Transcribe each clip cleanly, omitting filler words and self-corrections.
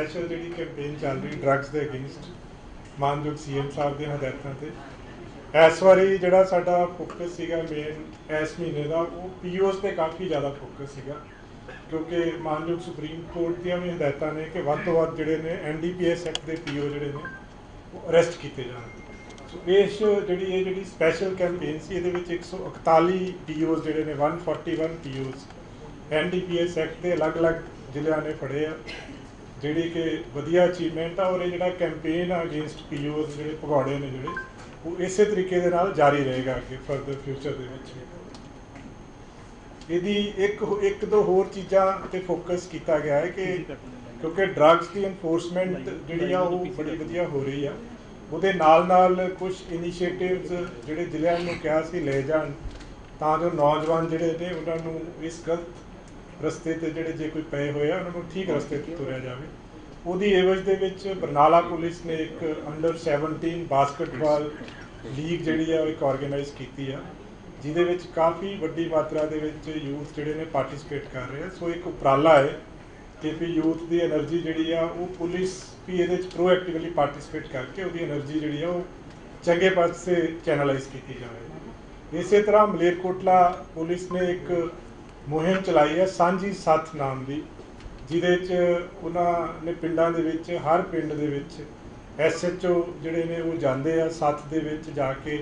Special जी campaign चल रही drugs के अगेंस्ट मानयोग सीएम साहब के हदायतों से इस बारी जो साडा फोकस सीगा मेन इस महीने का वो पीओस पर काफ़ी ज़्यादा फोकस सीगा क्योंकि मानयोग सुप्रीम कोर्ट दी भी हदायत ने कि वध तो वध जोड़े ने NDPS एक्ट के पीओ जोड़े ने वो अरेस्ट किए जाए। सो इस जी स्पैशल कैंपेन से ये 141 पीओस जोड़े ने 141 पीओस NDPS एक्ट के अलग अलग जिलों ने फड़े आ जी कि वधिया अचीवमेंट आ। और ये कैंपेन अगेंस्ट पीओस जो भगौड़े ने जोड़े वो इस तरीके दे नाल जारी रहेगा अगे फरदर फ्यूचर यदि एक दो होर चीज़ों पर फोकस किया गया है कि क्योंकि ड्रग्स की इनफोर्समेंट जी बड़ी वधिया हो रही है वो नाल कुछ इनीशिएटिव्स जोड़े जिलों में कहा से ले जान तो जो नौजवान जोड़े ने उन्होंने इस गलत रस्ते ते जोड़े जे कोई पे हुए उन्होंने ठीक रस्ते तुरया जाए। वो एवज के बरनाला पुलिस ने एक अंडर 17 बास्केटबॉल लीग जी एक ऑर्गेनाइज की है जिदे काफ़ी वड्डी मात्रा के यूथ जोड़े ने पार्टिसिपेट कर रहे हैं। सो एक उपराला है कि भी यूथ की एनर्जी जी वो पुलिस भी ये प्रोएक्टिवली पार्टिसिपेट करके वो एनर्जी जी वो चंगे पासे चैनलाइज की जाए। इस तरह मलेरकोटला पुलिस ने एक मुहिम चलाई है सांझी साथ नाम की जिदे उन्होंने पिंडों के हर पिंड के SHO जोड़े ने वो जाते हैं साथ के जाके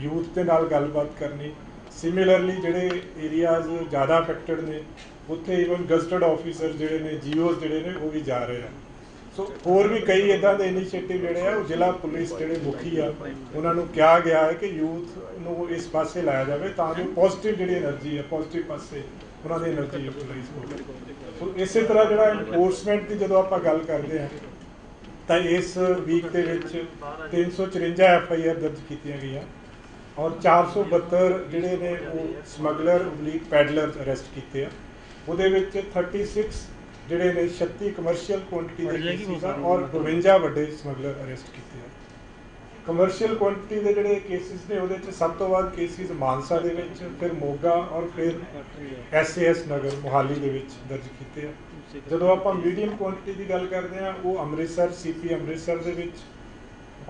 यूथ के नाल गलबात करनी। सिमिलरली जोड़े एरियाज ज़्यादा अफेक्टेड ने उत्थे ईवन गजटेड ऑफिसर जोड़े ने GOs जोड़े ने वो भी जा रहे हैं। सो होर भी कई इदा के इनीशिएटिव जोड़े आ जिला पुलिस जोड़े मुखी आ उन्होंने कहा गया है कि यूथ को इस पासे लाया जाए तो जो पॉजिटिव जी एनर्जी है पॉजिटिव पासे उन्होंने एनर्जी यूटिलाइज हो। तो इस तरह जो इनफोर्समेंट की जो आप गल करते हैं तो इस वीक के 354 FIR दर्ज की गई और 472 जोड़े ने वो स्मगलर लीग पैडलर अरेस्ट किए हैं। वो 36 जोड़े ने 36 कमर्शियल क्वांटिटी के केसिस और 52 वड्डे स्मगलर अरेस्ट किए हैं। कमर्शियल क्वांटिटी के जोड़े केसिस ने वो सब तो वध केसिस मानसा के फिर मोगा और फिर SAS नगर मोहाली के दर्ज किए हैं। जो आप मीडियम क्वांटिटी की गल करते हैं वो अमृतसर CP अमृतसर के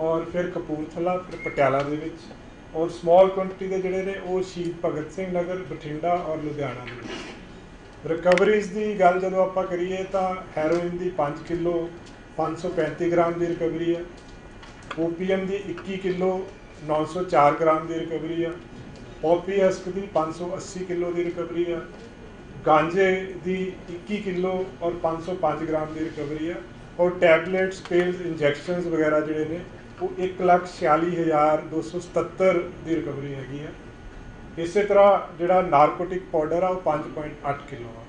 और फिर कपूरथला फिर पटियाला के और स्मॉल क्वांटिटी के जोड़े ने वो शहीद भगत सिंह नगर बठिंडा और लुधियाना के। रिकवरीज की गल जो आप करिए तो हैरोइन की 5 किलो 535 ग्राम की रिकवरी है। OPM की 21 किलो 904 ग्राम की रिकवरी है। पॉपी हस्क की 580 किलो की रिकवरी है। गांजे की 21 किलो और 505 ग्राम की रिकवरी है। और टैबलेट्स पेल्स इंजैक्शनस वगैरह जोड़े ने वो 1,46,277 की रिकवरी हैगी है। इस तरह जो नारकोटिक पाउडर आ 5.8 किलो है।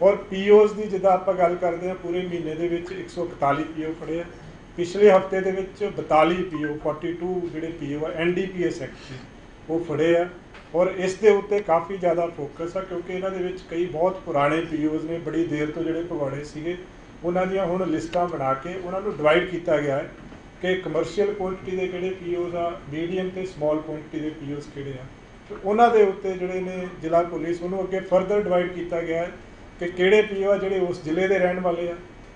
और POs की जिदा आप गल करते हैं पूरे महीने के 141 PO फड़े हैं। पिछले हफ्ते के 42 PO 42 जोड़े PO है NDPS एक्ट के वो फड़े हैं। और इस दे उत्ते काफ़ी ज़्यादा फोकस है क्योंकि इन्होंने कई बहुत पुराने POs ने बड़ी देर तो जोड़े भगौड़े सीगे उन्होंने हुण लिस्टां बना के उन्होंने डिवाइड किया गया है कि कमर्शियल क्वांटिटी के जोड़े POs आ मीडियम तो स्मॉल क्वांटिटी के POs किहड़े आ। तो उन्होंने उत्ते जोड़े ने जिला पुलिस उन्होंने अगे फरदर डिवाइड किया गया है कि किहड़े PO आ जोड़े उस जिले के रहने वाले आ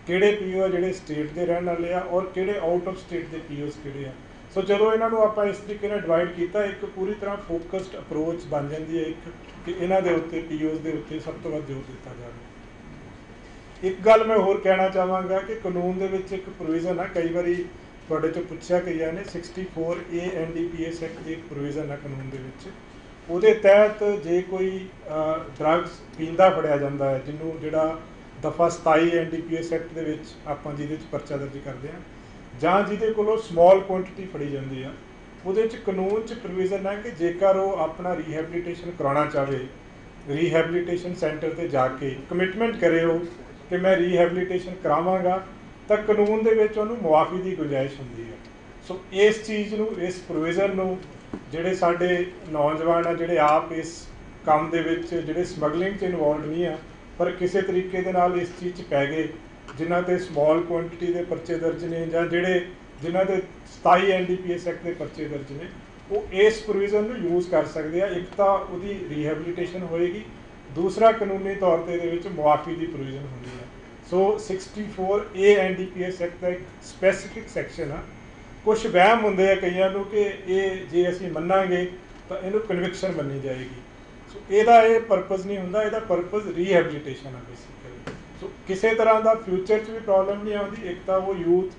किहड़े PO आ जोड़े स्टेट के रहने वाले आ और किहड़े आउट ऑफ स्टेट के POs किहड़े आ। सो जो इन्हों आप इस तरीके डिवाइड किया एक पूरी तरह फोकस्ड अप्रोच बन जाती है एक कि इन्हों के उत्ते POs के उत्ते सब तो वध जोर दिता जाए। एक गल मैं होर कहना चाहवागा कि कानून के एक प्रोविजन है कई बार थोड़े चो पूछा गया ने 64A NDPS एक्ट की एक प्रोविजन है कानून के वो तहत जे कोई ड्रग्स पींदा फड़िया जाता है जिन्हों जोड़ा दफा 27 NDPS एक्ट के आप जिद परचा दर्ज करते हैं जहाँ जिदे को स्मॉल क्वांटिटी फड़ी जाती है वो कानून प्रोविजन है कि जेकर वो अपना रीहैबिलिटेशन कराना चाहे रीहैबिलिटेशन सेंटर पर जाके कमिटमेंट करे हो कि मैं रीहैबिलिटेशन करावांगा तो कानून के मुआफ़ी की गुंजाइश होंगी है। सो इस चीज़ को इस प्रोविजन को जोड़े साडे नौजवान आ जोड़े आप इस काम के जोड़े स्मगलिंग च इनवॉल्व नहीं है पर किसी तरीके दे नाल इस चीज़ पै गए जिन्हों ते स्मॉल क्वांटिटी के परचे दर्ज ने जां जिहड़े जिन्हों के 27 NDPS एक्ट के परचे दर्ज ने वो इस प्रोविजन को यूज़ कर सकते हैं। एक तो वो रीहैबिलिटेशन होएगी दूसरा कानूनी तौर पर मुआफ़ी की प्रोविजन होंगी है। ਸੋ 64A NDPS ਐਕਟ ਦਾ ਇੱਕ ਸਪੈਸੀਫਿਕ ਸੈਕਸ਼ਨ ਆ। ਕੁਛ ਵਹਿਮ ਹੁੰਦੇ ਆ ਕਈਆਂ ਨੂੰ ਕਿ ਇਹ ਜੇ ਅਸੀਂ ਮੰਨਾਂਗੇ ਤਾਂ ਇਹਨੂੰ ਕਨਵਿਕਸ਼ਨ ਮੰਨੀ ਜਾਏਗੀ। ਸੋ ਇਹਦਾ ਇਹ ਪਰਪਸ ਨਹੀਂ ਹੁੰਦਾ, ਇਹਦਾ ਪਰਪਸ ਰੀਹੈਬਲੀਟੇਸ਼ਨ ਆ ਬੇਸਿਕਲੀ। ਸੋ ਕਿਸੇ ਤਰ੍ਹਾਂ ਦਾ ਫਿਊਚਰ 'ਚ ਵੀ ਪ੍ਰੋਬਲਮ ਨਹੀਂ ਆਉਂਦੀ। ਇੱਕ ਤਾਂ ਉਹ ਯੂਥ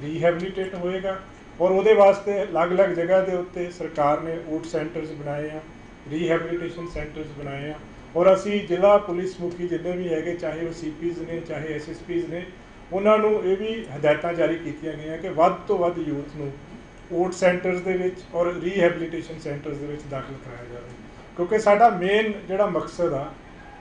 ਰੀਹੈਬਲੀਟੇਟ ਹੋਏਗਾ ਔਰ ਉਹਦੇ ਵਾਸਤੇ ਅਲੱਗ-ਅਲੱਗ ਜਗ੍ਹਾ ਦੇ ਉੱਤੇ ਸਰਕਾਰ ਨੇ ਊਟ ਸੈਂਟਰਸ ਬਣਾਏ ਆ, ਰੀਹੈਬਲੀਟੇਸ਼ਨ ਸੈਂਟਰਸ ਬਣਾਏ ਆ। ਔਰ ਅਸੀਂ ਜ਼ਿਲ੍ਹਾ ਪੁਲਿਸ ਮੁਖੀ ਜਿੰਨੇ ਵੀ ਹੈਗੇ, ਚਾਹੇ ਉਹ CPs ਨੇ ਚਾਹੇ SSPs ਨੇ, ਉਹਨਾਂ ਨੂੰ ਇਹ ਵੀ ਹਦਾਇਤਾਂ ਜਾਰੀ ਕੀਤੀਆਂ ਗਈਆਂ ਕਿ ਵੱਧ ਤੋਂ ਵੱਧ ਯੂਥ ਨੂੰ ਊਟ ਸੈਂਟਰਸ ਦੇ ਵਿੱਚ ਔਰ ਰੀਹੈਬਲੀਟੇਸ਼ਨ ਸੈਂਟਰਸ ਦੇ ਵਿੱਚ ਦਾਖਲ ਕਰਾਇਆ ਜਾਵੇ। ਕਿਉਂਕਿ ਸਾਡਾ ਮੇਨ ਜਿਹੜਾ ਮਕਸਦ ਆ,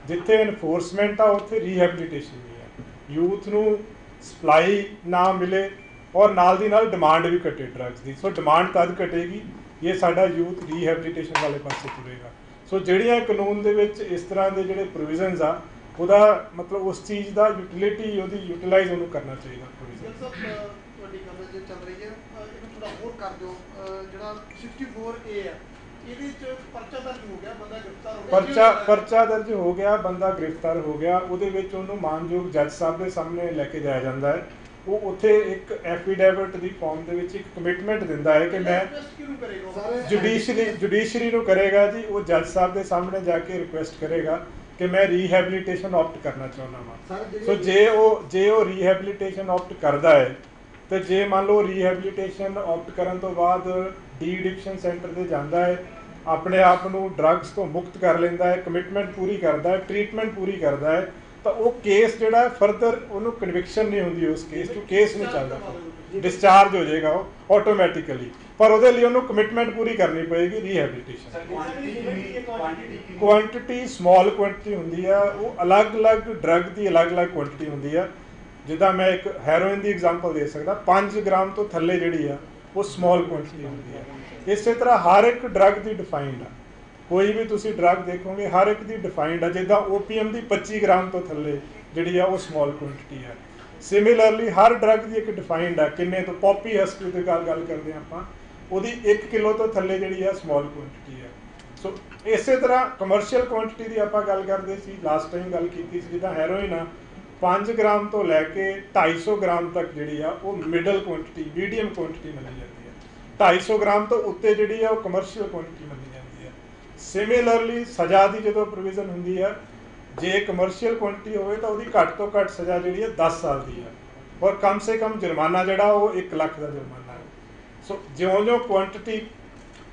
ਜਿੱਥੇ ਇਨਫੋਰਸਮੈਂਟ ਆ ਉੱਥੇ ਰੀਹੈਬਲੀਟੇਸ਼ਨ ਵੀ ਆ। ਯੂਥ ਨੂੰ ਸਪਲਾਈ ਨਾ ਮਿਲੇ ਔਰ ਨਾਲ ਦੀ ਨਾਲ ਡਿਮਾਂਡ ਵੀ ਘਟੇ ਡਰੱਗਸ ਦੀ। ਸੋ ਡਿਮਾਂਡ ਤਦ ਘਟੇਗੀ ਜੇ ਸਾਡਾ ਯੂਥ ਰੀਹੈਬਲੀਟੇਸ਼ਨ ਵਾਲੇ ਪਾਸੇ ਤੁਰੇਗਾ। ਸੋ ਜਿਹੜੀਆਂ ਕਾਨੂੰਨ ਦੇ ਵਿੱਚ ਇਸ ਤਰ੍ਹਾਂ ਦੇ ਜਿਹੜੇ ਪ੍ਰੋਵੀਜ਼ਨਸ ਆ, ਉਹਦਾ ਮਤਲਬ ਉਸ ਚੀਜ਼ ਦਾ ਯੂਟਿਲਿਟੀ, ਉਹਦੀ ਯੂਟਿਲਾਈਜ਼ ਉਹਨੂੰ ਕਰਨਾ ਚਾਹੀਦਾ। ਤੁਹਾਡੀ ਗੱਲ ਜੇ ਚੱਲ ਰਹੀ ਹੈ, ਇਹਨੂੰ ਥੋੜਾ ਹੋਰ ਕਰ ਦਿਓ। ਜਿਹੜਾ 64A ਆ, ਇਹਦੇ ਵਿੱਚ ਪਰਚਾ ਦਰਜ ਹੋ ਗਿਆ, ਬੰਦਾ ਗ੍ਰਿਫਤਾਰ ਹੋ ਗਿਆ। ਪਰਚਾ ਦਰਜ ਹੋ ਗਿਆ, ਬੰਦਾ ਗ੍ਰਿਫਤਾਰ ਹੋ ਗਿਆ। ਉਹਦੇ ਵਿੱਚ ਉਹਨੂੰ ਮਾਨਯੋਗ ਜੱਜ ਸਾਹਿਬ ਦੇ ਸਾਹਮਣੇ ਲੈ ਕੇ ਜਾਇਆ ਜਾਂਦਾ ਹੈ। ਉਹ ਉੱਥੇ ਇੱਕ ਐਫੀਡੇਵਿਟ ਦੀ ਫਾਰਮ ਦੇ ਵਿੱਚ ਇੱਕ ਕਮਿਟਮੈਂਟ ਦਿੰਦਾ ਹੈ ਕਿ ਮੈਂ ਜੁਡੀਸ਼ਰੀ ਨੂੰ ਕਰੇਗਾ ਜੀ। ਉਹ ਜੱਜ ਸਾਹਿਬ ਦੇ ਸਾਹਮਣੇ ਜਾ ਕੇ ਰਿਕੁਐਸਟ ਕਰੇਗਾ ਕਿ ਮੈਂ ਰੀਹੈਬਲੀਟੇਸ਼ਨ ਆਪਟ ਕਰਨਾ ਚਾਹੁੰਦਾ ਵਾਂ। ਸੋ ਜੇ ਉਹ ਰੀਹੈਬਲੀਟੇਸ਼ਨ ਆਪਟ ਕਰਦਾ ਹੈ ਤੇ ਜੇ ਮੰਨ ਲਓ ਰੀਹੈਬਲੀਟੇਸ਼ਨ ਆਪਟ ਕਰਨ ਤੋਂ ਬਾਅਦ ਡੀ ਐਡਿਕਸ਼ਨ ਸੈਂਟਰ 'ਤੇ ਜਾਂਦਾ ਹੈ, ਆਪਣੇ ਆਪ ਨੂੰ ਡਰੱਗਸ ਤੋਂ ਮੁਕਤ ਕਰ ਲੈਂਦਾ ਹੈ, ਕਮਿਟਮੈਂਟ ਪੂਰੀ ਕਰਦਾ ਹੈ, ਟ੍ਰੀਟਮੈਂਟ ਪੂਰੀ ਕਰਦਾ ਹੈ, ਤਾਂ ਉਹ ਕੇਸ ਜਿਹੜਾ ਫਰਦਰ ਉਹਨੂੰ ਕਨਵਿਕਸ਼ਨ ਨਹੀਂ ਹੁੰਦੀ, ਉਸ ਕੇਸ 'ਚ ਕੇਸ ਨਹੀਂ ਚੱਲਦਾ, ਡਿਸਚਾਰਜ ਹੋ ਜਾਏਗਾ ਉਹ ਆਟੋਮੈਟਿਕਲੀ। ਪਰ ਉਹਦੇ ਲਈ ਉਹਨੂੰ ਕਮਿਟਮੈਂਟ ਪੂਰੀ ਕਰਨੀ ਪਏਗੀ ਰੀਹੈਬਲੀਟੇਸ਼ਨ। ਕੁਆਂਟਿਟੀ ਸਮਾਲ ਕੁਆਂਟਿਟੀ ਹੁੰਦੀ ਆ, ਉਹ ਅਲੱਗ-ਅਲੱਗ ਡਰੱਗ ਦੀ ਅਲੱਗ-ਅਲੱਗ ਕੁਆਂਟਿਟੀ ਹੁੰਦੀ ਆ। ਜਿੱਦਾਂ ਮੈਂ ਇੱਕ ਹੈਰੋਇਨ ਦੀ ਐਗਜ਼ਾਮਪਲ ਦੇ ਸਕਦਾ, 5 ਗ੍ਰਾਮ ਤੋਂ ਥੱਲੇ ਜਿਹੜੀ ਆ ਉਹ ਸਮਾਲ ਕੁਆਂਟਿਟੀ ਹੁੰਦੀ ਆ। ਇਸੇ ਤਰ੍ਹਾਂ ਹਰ ਇੱਕ ਡਰੱਗ ਦੀ ਡਿਫਾਈਨਡ ਆ। ਕੋਈ ਵੀ ਤੁਸੀਂ ਡਰੱਗ ਦੇਖੋਗੇ ਹਰ ਇੱਕ ਦੀ ਡਿਫਾਈਨਡ ਆ। ਜਿੱਦਾਂ OPM ਦੀ 25 ਗ੍ਰਾਮ ਤੋਂ ਥੱਲੇ ਜਿਹੜੀ ਆ ਉਹ ਸਮਾਲ ਕੁਆਂਟਿਟੀ ਆ। ਸਿਮਿਲਰਲੀ ਹਰ ਡਰੱਗ ਦੀ ਇੱਕ ਡਿਫਾਈਨਡ ਆ, ਕਿੰਨੇ ਤੋਂ ਪੋਪੀ ਹਸਕ ਦੀ ਗੱਲ ਕਰਦੇ ਆਪਾਂ, ਉਹਦੀ 1 ਕਿਲੋ ਤੋਂ ਥੱਲੇ ਜਿਹੜੀ ਆ ਸਮਾਲ ਕੁਆਂਟਿਟੀ ਆ। ਸੋ ਇਸੇ ਤਰ੍ਹਾਂ ਕਮਰਸ਼ੀਅਲ ਕੁਆਂਟਿਟੀ ਦੀ ਆਪਾਂ ਗੱਲ ਕਰਦੇ ਸੀ, ਲਾਸਟ ਟਾਈਮ ਗੱਲ ਕੀਤੀ ਸੀ। ਜਿੱਦਾਂ ਹੈਰੋਇਨ ਆ 5 ਗ੍ਰਾਮ ਤੋਂ ਲੈ ਕੇ 250 ਗ੍ਰਾਮ ਤੱਕ ਜਿਹੜੀ ਆ ਉਹ ਮਿਡਲ ਕੁਆਂਟਿਟੀ, ਮੀਡੀਅਮ ਕੁਆਂਟਿਟੀ ਮੰਨੀ ਜਾਂਦੀ ਹੈ। 250 ਗ੍ਰਾਮ ਤੋਂ ਉੱਤੇ ਜਿਹੜੀ ਆ ਉਹ ਕਮਰਸ਼ੀਅਲ ਕੁਆਂਟਿਟੀ ਮੰਨੀ ਜਾਂਦੀ ਹੈ। ਸਿਮਿਲਰਲੀ ਸਜ਼ਾ ਦੀ ਜਦੋਂ ਪ੍ਰੋਵੀਜ਼ਨ ਹੁੰਦੀ ਆ, ਜੇ ਕਮਰਸ਼ੀਅਲ ਕੁਆਂਟਿਟੀ ਹੋਵੇ ਤਾਂ ਉਹਦੀ ਘੱਟ ਤੋਂ ਘੱਟ ਸਜ਼ਾ ਜਿਹੜੀ ਹੈ 10 ਸਾਲ ਦੀ ਹੈ ਔਰ ਕਮ ਸੇ ਕਮ ਜੁਰਮਾਨਾ ਜਿਹੜਾ ਉਹ 1 ਲੱਖ ਦਾ ਜੁਰਮਾਨਾ ਹੈ। ਸੋ ਜਿਉਂ-ਜਿਉਂ ਕੁਆਂਟਿਟੀ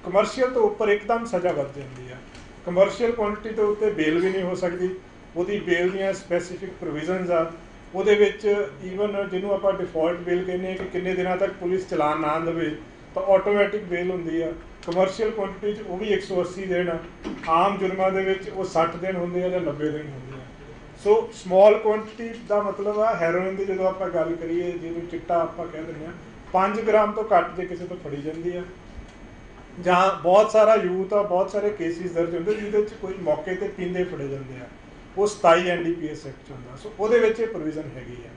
ਕਮਰਸ਼ੀਅਲ ਤੋਂ ਉੱਪਰ ਇੱਕਦਮ ਸਜ਼ਾ ਵੱਧ ਜਾਂਦੀ ਹੈ। ਕਮਰਸ਼ੀਅਲ ਕੁਆਂਟਿਟੀ ਤੋਂ ਉੱਤੇ ਬੇਲ ਵੀ ਨਹੀਂ ਹੋ ਸਕਦੀ, ਉਹਦੀ ਬੇਲ ਦੀਆਂ ਸਪੈਸੀਫਿਕ ਪ੍ਰੋਵੀਜ਼ਨਸ ਆ। ਉਹਦੇ ਵਿੱਚ ਈਵਨ ਜਿਹਨੂੰ ਆਪਾਂ ਡਿਫਾਲਟ ਬੇਲ ਕਹਿੰਦੇ ਹਾਂ ਕਿ ਕਿੰਨੇ ਦਿਨਾਂ ਤੱਕ ਪੁਲਿਸ ਚਲਾਨ ਨਾ ਦੇਵੇ ਤਾਂ ਆਟੋਮੈਟਿਕ ਬੇਲ ਹੁੰਦੀ ਆ। ਕਮਰਸ਼ੀਅਲ ਕੁਆਂਟਿਟੀ 'ਚ ਉਹ ਵੀ 180 ਦਿਨ, ਆਮ ਜੁਰਮਾਂ ਦੇ ਵਿੱਚ ਉਹ 60 ਦਿਨ ਹੁੰਦੇ ਆ ਜਾਂ 90 ਦਿਨ ਹੁੰਦੇ ਆ। ਸੋ ਸਮਾਲ ਕੁਆਂਟਿਟੀ ਦਾ ਮਤਲਬ ਆ ਹੈਰੋਇਨ ਦੀ ਜਦੋਂ ਆਪਾਂ ਗੱਲ ਕਰੀਏ, ਜਿਹਨੂੰ ਚਿੱਟਾ ਆਪਾਂ ਕਹਿ ਦਿੰਦੇ ਹਾਂ, 5 ਗ੍ਰਾਮ ਤੋਂ ਘੱਟ ਜੇ ਕਿਸੇ ਤੋਂ ਫੜੀ ਜਾਂਦੀ ਆ, ਜਾਂ ਬਹੁਤ ਸਾਰਾ ਯੂਥ ਆ, ਬਹੁਤ ਸਾਰੇ ਕੇਸਿਸ ਦਰਜ ਹੁੰਦੇ ਜਿਹਦੇ 'ਚ ਕੋਈ ਮੌਕੇ 'ਤੇ ਪੀਂਦੇ ਫੜੇ ਜਾਂਦੇ ਆ, ਉਹ 27 NDPS ਐਕਟ 'ਚ ਹੁੰਦਾ। ਸੋ ਉਹਦੇ ਵਿੱਚ ਇਹ ਪ੍ਰੋਵੀਜ਼ਨ ਹੈਗੀ ਆ।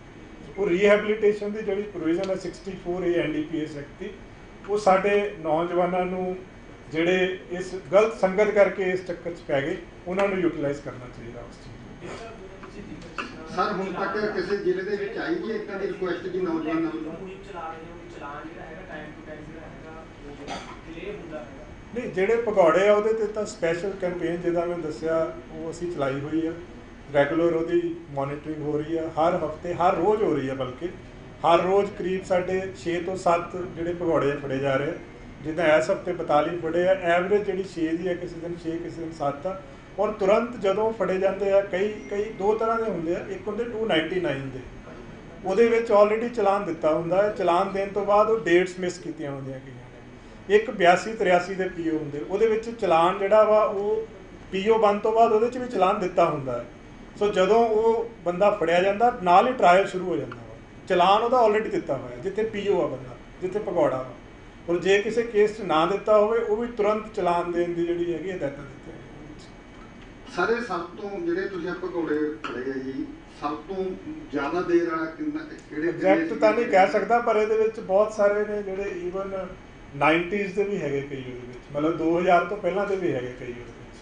ਉਹ ਰੀਹੈਬਲੀਟੇਸ਼ਨ ਦੀ ਜਿਹੜੀ ਪ੍ਰੋਵੀਜ਼ਨ ਹੈ 64A NDPS ਐਕਟ ਦੀ, ਉਹ ਸਾਡੇ ਨੌਜਵਾਨਾਂ ਨੂੰ ਜਿਹੜੇ ਇਸ ਗਲਤ ਸੰਗਤ ਕਰਕੇ ਇਸ ਚੱਕਰ 'ਚ ਪੈ ਗਏ, ਉਹਨਾਂ ਨੂੰ ਯੂਟਿਲਾਈਜ਼ ਕਰਨਾ ਚਾਹੀਦਾ ਉਸ ਚੀਜ਼ ਨੂੰ। ਸਰ ਹੁਣ ਤੱਕ ਕਿਸੇ ਜ਼ਿਲ੍ਹੇ ਦੇ ਵਿੱਚ ਆਈ ਜੀ ਇੱਦਾਂ ਦੀ ਰਿਕੁਐਸਟ ਜੀ ਨੌਜਵਾਨਾਂ ਵੱਲੋਂ? ਨਹੀਂ, ਜਿਹੜੇ ਭਗੌੜੇ ਆ ਉਹਦੇ 'ਤੇ ਤਾਂ ਸਪੈਸ਼ਲ ਕੈਂਪੇਨ ਜਿੱਦਾਂ ਮੈਂ ਦੱਸਿਆ ਉਹ ਅਸੀਂ ਚਲਾਈ ਹੋਈ ਆ। ਰੈਗੂਲਰ ਉਹਦੀ ਮੋਨੀਟਰਿੰਗ ਹੋ ਰਹੀ ਆ, ਹਰ ਹਫਤੇ, ਹਰ ਰੋਜ਼ ਹੋ ਰਹੀ ਆ। ਬਲਕਿ ਹਰ ਰੋਜ਼ ਕਰੀਬ ਸਾਡੇ 6 ਤੋਂ 7 ਜਿਹੜੇ ਭਗੌੜੇ ਫੜੇ ਜਾ ਰਹੇ ਆ। ਜਿੱਦਾਂ ਇਸ ਹਫਤੇ 42 ਫੜੇ ਆ, ਐਵਰੇਜ ਜਿਹੜੀ 6 ਦੀ ਹੈ, ਕਿਸੇ ਦਿਨ 6 ਕਿਸੇ ਦਿਨ 7 ਆ। ਔਰ ਤੁਰੰਤ ਜਦੋਂ ਫੜੇ ਜਾਂਦੇ ਆ, ਕਈ ਦੋ ਤਰ੍ਹਾਂ ਦੇ ਹੁੰਦੇ ਆ। ਇੱਕ ਹੁੰਦੇ 299 ਦੇ, ਉਹਦੇ ਵਿੱਚ ਆਲਰੇਡੀ ਚਲਾਨ ਦਿੱਤਾ ਹੁੰਦਾ ਹੈ। ਚਲਾਨ ਦੇਣ ਤੋਂ ਬਾਅਦ ਉਹ ਡੇਟਸ ਮਿਸ ਕੀਤੀਆਂ ਹੁੰਦੀਆਂ ਕਈਆਂ ਨੇ। ਇੱਕ 82-83 ਦੇ PO ਹੁੰਦੇ, ਉਹਦੇ ਵਿੱਚ ਚਲਾਨ ਜਿਹੜਾ ਵਾ ਉਹ PO ਬੰਦ ਤੋਂ ਬਾਅਦ ਉਹਦੇ 'ਚ ਵੀ ਚਲਾਨ ਦਿੱਤਾ ਹੁੰਦਾ ਹੈ। ਸੋ ਜਦੋਂ ਉਹ ਬੰਦਾ ਫੜਿਆ ਜਾਂਦਾ, ਨਾਲ ਹੀ ਟਰਾਇਲ ਸ਼ੁਰੂ ਹੋ ਜਾਂਦਾ ਵਾ। ਚਲਾਨ ਉਹਦਾ ਆਲਰੇਡੀ ਦਿੱਤਾ ਹੋਇਆ ਜਿੱਥੇ PO ਆ ਬੰਦਾ, ਜਿੱਥੇ ਭਗੌੜਾ ਵਾ। ਔਰ ਜੇ ਕਿਸੇ ਕੇਸ 'ਚ ਨਾ ਦਿੱਤਾ ਹੋਵੇ, ਉਹ ਵੀ ਤੁਰੰਤ ਚਲਾਨ ਦੇਣ ਦੀ ਜਿਹੜੀ ਹੈਗੀ ਹਦਾਇਤਾਂ ਦਿੱਤੀਆਂ। ਸਾਰੇ ਸਭ ਤੋਂ ਜਿਹੜੇ ਤੁਸੀਂ ਭਗੌੜੇ ਫੜੇ ਆ ਜੀ, ਸਭ ਤੋਂ ਜ਼ਿਆਦਾ ਦੇਰ ਵਾਲਾ ਕਿਹੜੇ? ਐਗਜ਼ੈਕਟ ਤਾਂ ਨਹੀਂ ਕਹਿ ਸਕਦਾ, ਪਰ ਇਹਦੇ ਵਿੱਚ ਬਹੁਤ ਸਾਰੇ ਨੇ ਜਿਹੜੇ ਈਵਨ 90s ਦੇ ਵੀ ਹੈਗੇ ਕਈ ਉਹਦੇ ਵਿੱਚ, ਮਤਲਬ 2000 ਤੋਂ ਪਹਿਲਾਂ ਦੇ ਵੀ ਹੈਗੇ ਕਈ ਉਹਦੇ ਵਿੱਚ,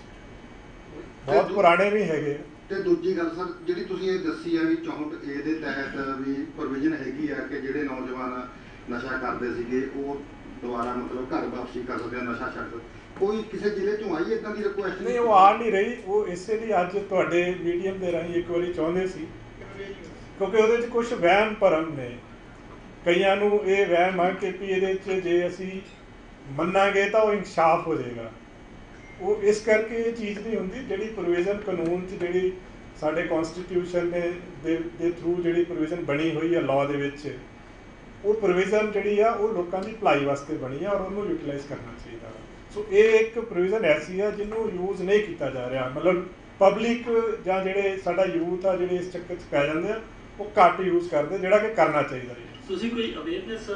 ਬਹੁਤ ਪੁਰਾਣੇ ਵੀ ਹੈਗੇ। ਤੇ ਦੂਜੀ ਗੱਲ ਸਰ, ਜਿਹੜੀ ਤੁਸੀਂ ਇਹ ਦੱਸੀ ਆ ਵੀ 64A ਦੇ ਤਹਿਤ ਵੀ ਪ੍ਰੋਵੀਜ਼ਨ ਹੈਗੀ ਆ ਕਿ ਜਿਹੜੇ ਨੌਜਵਾਨ ਨਸ਼ਾ ਕਰਦੇ ਸੀਗੇ ਉਹ ਦੁਬਾਰਾ ਮਤਲਬ ਘਰ ਵਾਪਸੀ ਕਰ ਸਕਦੇ ਆ, ਨਸ਼ਾ ਛੱਡ ਸਕਦੇ। ਕੋਈ ਕਿਸੇ ਜ਼ਿਲ੍ਹੇ ਚੋਂ ਆਈ ਇਦਾਂ ਦੀ ਰਿਕੁਐਸਟ? ਨਹੀਂ, ਉਹ ਆ ਨਹੀਂ ਰਹੀ। ਉਹ ਇਸੇ ਲਈ ਅੱਜ ਤੁਹਾਡੇ ਮੀਡੀਅਮ ਦੇ ਰਾਹੀਂ ਇੱਕ ਵਾਰੀ ਚਾਹੁੰਦੇ ਸੀ, ਕਿਉਂਕਿ ਉਹਦੇ 'ਚ ਕੁਝ ਵਹਿਮ ਭਰਮ ਨੇ। ਕਈਆਂ ਨੂੰ ਇਹ ਵਹਿਮ ਆ ਕਿ ਵੀ ਇਹਦੇ 'ਚ ਜੇ ਅਸੀਂ ਮੰਨਾਂਗੇ ਤਾਂ ਉਹ ਇਨਸਾਫ ਹੋ ਜਾਏਗਾ। ਉਹ ਇਸ ਕਰਕੇ ਇਹ ਚੀਜ਼ ਨਹੀਂ ਹੁੰਦੀ। ਜਿਹੜੀ ਪ੍ਰੋਵੀਜ਼ਨ ਕਾਨੂੰਨ 'ਚ ਜਿਹੜੀ ਸਾਡੇ ਕਨਸਟੀਟਿਊਸ਼ਨ ਦੇ ਥਰੂ ਜਿਹੜੀ ਪ੍ਰੋਵੀਜ਼ਨ ਬਣੀ ਹੋਈ ਆ ਲਾਅ ਦੇ ਵਿੱਚ, ਉਹ ਪ੍ਰੋਵੀਜ਼ਨ ਜਿਹੜੀ ਆ ਉਹ ਲੋਕਾਂ ਦੀ ਭਲਾਈ ਵਾਸਤੇ ਬਣੀ ਆ ਔਰ ਉਹਨੂੰ ਯੂਟਿਲਾਈਜ਼ ਕਰਨਾ ਚਾਹੀਦਾ। ਸੋ ਇਹ ਇੱਕ ਪ੍ਰੋਵੀਜ਼ਨ ਐਸੀ ਆ ਜਿਹਨੂੰ ਯੂਜ਼ ਨਹੀਂ ਕੀਤਾ ਜਾ ਰਿਹਾ। ਮਤਲਬ ਪਬਲਿਕ ਜਾਂ ਜਿਹੜੇ ਸਾਡਾ ਯੂਥ ਆ ਜਿਹੜੇ ਇਸ ਚੱਕਰ 'ਚ ਪੈ ਜਾਂਦੇ ਆ, ਉਹ ਘੱਟ ਯੂਜ਼ ਕਰਦੇ, ਜਿਹੜਾ ਕਿ ਕਰਨਾ ਚਾਹੀਦਾ ਹੈ। ਤੁਸੀਂ ਕੋਈ ਅਵੇਅਰਨੈਸ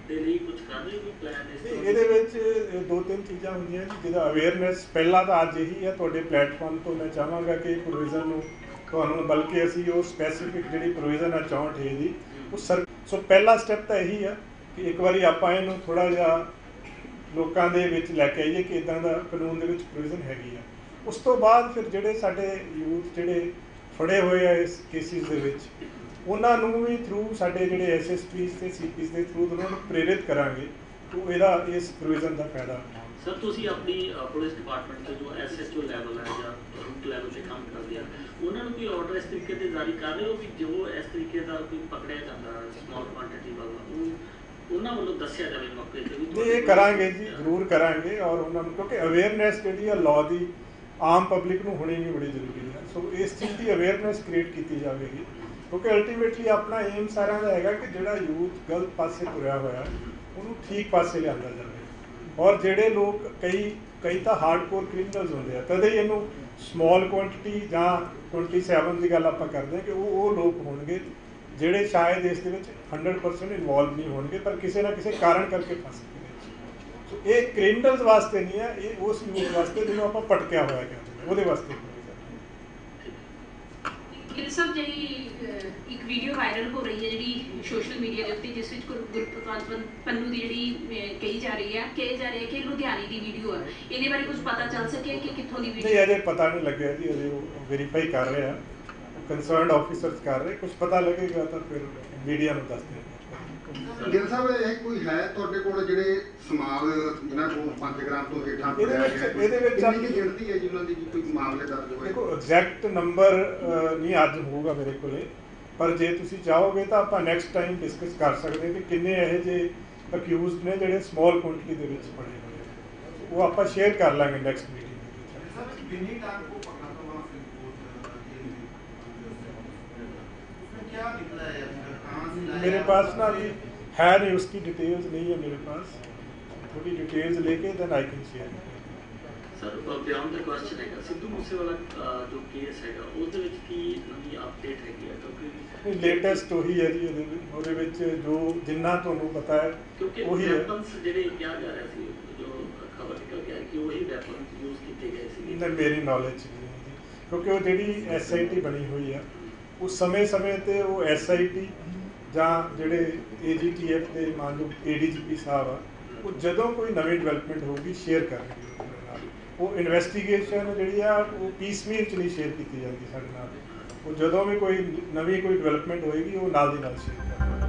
ਦੇ ਲਈ ਕੁਝ ਕਰ ਰਹੇ ਹੋ, ਕੋਈ ਪਲਾਨ ਇਸ ਤਰ੍ਹਾਂ? ਇਹਦੇ ਵਿੱਚ ਦੋ ਤਿੰਨ ਚੀਜ਼ਾਂ ਹੁੰਦੀਆਂ ਜੀ, ਜਿਹਦਾ ਅਵੇਅਰਨੈਸ ਪਹਿਲਾਂ ਤਾਂ ਅੱਜ ਇਹੀ ਆ ਤੁਹਾਡੇ ਪਲੇਟਫਾਰਮ ਤੋਂ ਮੈਂ ਚਾਹਾਂਗਾ ਕਿ ਪ੍ਰੋਵੀਜ਼ਨ ਨੂੰ ਤੁਹਾਨੂੰ, ਬਲਕਿ ਅਸੀਂ ਉਹ ਸਪੈਸੀਫਿਕ ਜਿਹੜੀ ਪ੍ਰੋਵੀਜ਼ਨ ਆ 64A ਦੀ ਉਹ ਸੋ ਪਹਿਲਾ ਸਟੈਪ ਤਾਂ ਇਹੀ ਆ ਕਿ ਇੱਕ ਵਾਰੀ ਆਪਾਂ ਇਹਨੂੰ ਥੋੜ੍ਹਾ ਜਿਹਾ ਲੋਕਾਂ ਦੇ ਵਿੱਚ ਲੈ ਕੇ ਆਈਏ ਕਿ ਇੱਦਾਂ ਦਾ ਕਾਨੂੰਨ ਦੇ ਵਿੱਚ ਪ੍ਰੋਵੀਜ਼ਨ ਹੈਗੀ ਆ। ਉਸ ਤੋਂ ਬਾਅਦ ਫਿਰ ਜਿਹੜੇ ਸਾਡੇ ਯੂਥ ਜਿਹੜੇ ਫੜੇ ਹੋਏ ਆ ਇਸ ਕੇਸਿਸ ਦੇ ਵਿੱਚ, ਉਹਨਾਂ ਨੂੰ ਵੀ ਥਰੂ ਸਾਡੇ ਜਿਹੜੇ SSPs ਤੇ CPs ਦੇ ਥਰੂ ਉਹਨਾਂ ਨੂੰ ਪ੍ਰੇਰਿਤ ਕਰਾਂਗੇ ਕਿ ਇਹਦਾ ਇਸ ਪ੍ਰੋਵੀਜ਼ਨ ਦਾ ਫਾਇਦਾ। ਸਰ, ਤੁਸੀਂ ਆਪਣੀ ਪੁਲਿਸ ਡਿਪਾਰਟਮੈਂਟ 'ਚ ਜੋ SHO ਲੈਵਲ ਹੈ ਜਾਂ ਰੂਟ ਲੈਵਲ 'ਤੇ ਕੰਮ ਕਰਦੇ ਆ, ਉਹਨਾਂ ਨੂੰ ਕੋਈ ਆਰਡਰ ਇਸ ਤਰੀਕੇ ਦੇ ਜਾਰੀ ਕਰ ਰਹੇ ਹੋ ਵੀ ਜੋ ਇਸ ਤਰੀਕੇ ਦਾ ਕੋਈ ਪਕੜਿਆ ਜਾਂਦਾ ਸਮਾਲ ਕੁਆਂਟੀਟੀ ਵਾਲਾ, ਉਹ ਉਹਨਾਂ ਵੱਲੋਂ ਦੱਸਿਆ ਜਾਵੇ ਮੌਕੇ 'ਤੇ ਵੀ? ਇਹ ਕਰਾਂਗੇ ਜੀ, ਜ਼ਰੂਰ ਕਰਾਂਗੇ। ਔਰ ਉਹਨਾਂ ਨੂੰ, ਕਿਉਂਕਿ ਅਵੇਅਰਨੈਸ ਜਿਹੜੀ ਆ ਲਾਅ ਦੀ ਆਮ ਪਬਲਿਕ ਨੂੰ ਹੋਣੀ ਵੀ ਬੜੀ ਜ਼ਰੂਰੀ ਹੈ। ਸੋ ਇਸ ਚੀਜ਼ ਦੀ ਅਵੇਅਰਨੈਸ ਕ੍ਰੀਏਟ ਕੀਤੀ ਜਾਵੇਗੀ, ਕਿਉਂਕਿ ਅਲਟੀਮੇਟਲੀ ਆਪਣਾ ਏਮ ਸਾਰਿਆਂ ਦਾ ਹੈਗਾ ਕਿ ਜਿਹੜਾ ਯੂਥ ਗਲਤ ਪਾਸੇ ਤੁਰਿਆ ਹੋਇਆ ਉਹਨੂੰ ਠੀਕ ਪਾਸੇ ਲਿਆਂਦਾ ਜਾਵੇ। ਔਰ ਜਿਹੜੇ ਲੋਕ ਕਈ ਤਾਂ ਹਾਰਡਕੋਰ ਕ੍ਰਿਮੀਨਲਸ ਹੁੰਦੇ ਆ, ਤਦੇ ਹੀ ਇਹਨੂੰ ਸਮਾਲ ਕੁਆਂਟੀਟੀ ਜਾਂ 27 ਦੀ ਗੱਲ ਆਪਾਂ ਕਰਦੇ ਹਾਂ ਕਿ ਉਹ ਲੋਕ ਹੋਣਗੇ ਜਿਹੜੇ ਸ਼ਾਇਦ ਇਸ ਦੇ ਵਿੱਚ 100% ਇਨਵੋਲਵ ਨਹੀਂ ਹੋਣਗੇ, ਪਰ ਕਿਸੇ ਨਾ ਕਿਸੇ ਕਾਰਨ ਕਰਕੇ ਫਸ ਗਏ। ਸੋ ਇਹ ਕ੍ਰਿਮੀਨਲਸ ਵਾਸਤੇ ਨਹੀਂ ਹੈ, ਇਹ ਉਸ ਯੂਥ ਵਾਸਤੇ ਜਿਹਨੂੰ ਆਪਾਂ ਭਟਕਿਆ ਹੋਇਆ ਕਹਿੰਦੇ ਉਹਦੇ ਵਾਸਤੇ। ਗਿੱਲ ਸਾਹਿਬ, ਜਿਹੜੀ ਇੱਕ ਵੀਡੀਓ ਵਾਇਰਲ ਹੋ ਰਹੀ ਹੈ ਜਿਹੜੀ ਸੋਸ਼ਲ ਮੀਡੀਆ ਦੇ ਉੱਤੇ, ਜਿਸ ਵਿੱਚ ਗੁਰਪ੍ਰਤਾਪ ਪੰਨੂ ਦੀ ਜਿਹੜੀ ਕਹੀ ਜਾ ਰਹੀ ਹੈ ਕਿ ਲੁਧਿਆਣੇ ਦੀ ਵੀਡੀਓ ਹੈ, ਇਹਦੇ ਬਾਰੇ ਕੁਝ ਪਤਾ ਚੱਲ ਸਕਿਆ ਕਿ ਕਿੱਥੋਂ ਦੀ ਵੀਡੀਓ? ਨਹੀਂ, ਅਜੇ ਪਤਾ ਨਹੀਂ ਲੱਗਿਆ ਜੀ, ਅਜੇ ਉਹ ਵੈਰੀਫਾਈ ਕਰ ਰਹੇ ਆ, ਕੰਸਰਨਡ ਆਫੀਸਰਸ ਕਰ ਰਹੇ। ਕੁਝ ਪਤਾ ਲੱਗੇਗਾ ਤਾਂ ਫਿਰ ਮੀਡੀਆ ਨੂੰ ਦੱਸ ਦਿਆਂਗੇ। ਗਿੱਲ ਸਾਹਿਬ, ਇਹ ਕੋਈ ਹੈ ਤੁਹਾਡੇ ਕੋਲ ਜਿਹੜੇ ਸਮਾਲ ਜਿਹਨਾਂ ਕੋਲ 5 ਗ੍ਰਾਮ ਤੋਂ ਹੇਠਾਂ ਇਹਦੇ ਵਿੱਚ ਕਿੰਨੀ ਗਿਣਤੀ ਹੈ ਜਿਨ੍ਹਾਂ ਦੀ ਕੋਈ ਮਾਮਲੇ ਦਰਜ ਹੋਏ? ਦੇਖੋ, ਐਗਜ਼ੈਕਟ ਨੰਬਰ ਨਹੀਂ ਅੱਜ ਹੋਊਗਾ ਮੇਰੇ ਕੋਲੇ, ਪਰ ਜੇ ਤੁਸੀਂ ਚਾਹੋਗੇ ਤਾਂ ਆਪਾਂ ਨੈਕਸਟ ਟਾਈਮ ਡਿਸਕਸ ਕਰ ਸਕਦੇ ਕਿ ਕਿੰਨੇ ਇਹੋ ਜਿਹੇ ਅਕਿਊਜ਼ਡ ਨੇ ਜਿਹੜੇ ਸਮਾਲ ਕੁਆਂਟੀਟੀ ਦੇ ਵਿੱਚ ਫੜੇ ਹੋਏ ਆ। ਉਹ ਆਪਾਂ ਸ਼ੇਅਰ ਕਰ ਲਾਂਗੇ ਨੈਕਸਟ ਮੀਟਿੰਗ ਦੇ ਵਿੱਚ। मेरे पास ना अभी है नहीं, उसकी डिटेल्स नहीं है मेरे पास। थोड़ी डिटेल्स लेके then I can share. Sir, ਬਿਆਨ ਦਾ ਕੁਐਸਚਨ ਹੈਗਾ ਸਿੱਧੂ ਮੂਸੇਵਾਲਾ ਜੋ ਕੇਸ ਹੈਗਾ ਉਹਦੇ ਵਿੱਚ ਕੀ ਨਵੀਂ ਅਪਡੇਟ ਹੈਗੀ ਹੈ? ਕਿਉਂਕਿ ਲੇਟੈਸਟ ਉਹੀ ਹੈ ਜੀ, ਉਹਦੇ ਵਿੱਚ ਜੋ ਜਿੰਨਾ ਤੁਹਾਨੂੰ ਪਤਾ ਹੈ ਕਿਉਂਕਿ ਉਹੀ ਹੈ। ਵੈਪਨਸ ਜਿਹੜੇ ਕਿਹਾ ਜਾ ਰਿਹਾ ਸੀ, ਜੋ ਖਬਰ ਨਿਕਲ ਕੇ ਆਈ ਕਿ ਉਹੀ ਵੈਪਨਸ ਯੂਜ਼ ਕੀਤੇ ਗਏ ਸੀ। ਨਹੀਂ, ਮੇਰੀ ਨੌਲੇਜ ਨਹੀਂ ਹੈ ਜੀ, ਕਿਉਂਕਿ ਉਹ ਜਿਹੜੀ SIT ਬਣੀ ਹੋਈ ਆ ਉਹ ਸਮੇਂ-ਸਮੇਂ ਤੇ ਉਹ SIT ਜਾਂ ਜਿਹੜੇ AGTF ਦੇ ਮਾਨਯੋਗ ADGP ਸਾਹਿਬ ਆ, ਉਹ ਜਦੋਂ ਕੋਈ ਨਵੀਂ ਡਿਵੈਲਪਮੈਂਟ ਹੋਊਗੀ ਸ਼ੇਅਰ ਕਰਨਗੇ ਉਹਦੇ ਨਾਲ। ਉਹ ਇਨਵੈਸਟੀਗੇਸ਼ਨ ਜਿਹੜੀ ਆ ਉਹ ਪੀਸਮੀਲ 'ਚ ਨਹੀਂ ਸ਼ੇਅਰ ਕੀਤੀ ਜਾਂਦੀ ਸਾਡੇ ਨਾਲ। ਉਹ ਜਦੋਂ ਵੀ ਕੋਈ ਨਵੀਂ ਕੋਈ ਡਿਵੈਲਪਮੈਂਟ ਹੋਏਗੀ ਉਹ ਨਾਲ ਦੀ ਨਾਲ ਸ਼ੇਅਰ ਕਰਨਗੇ।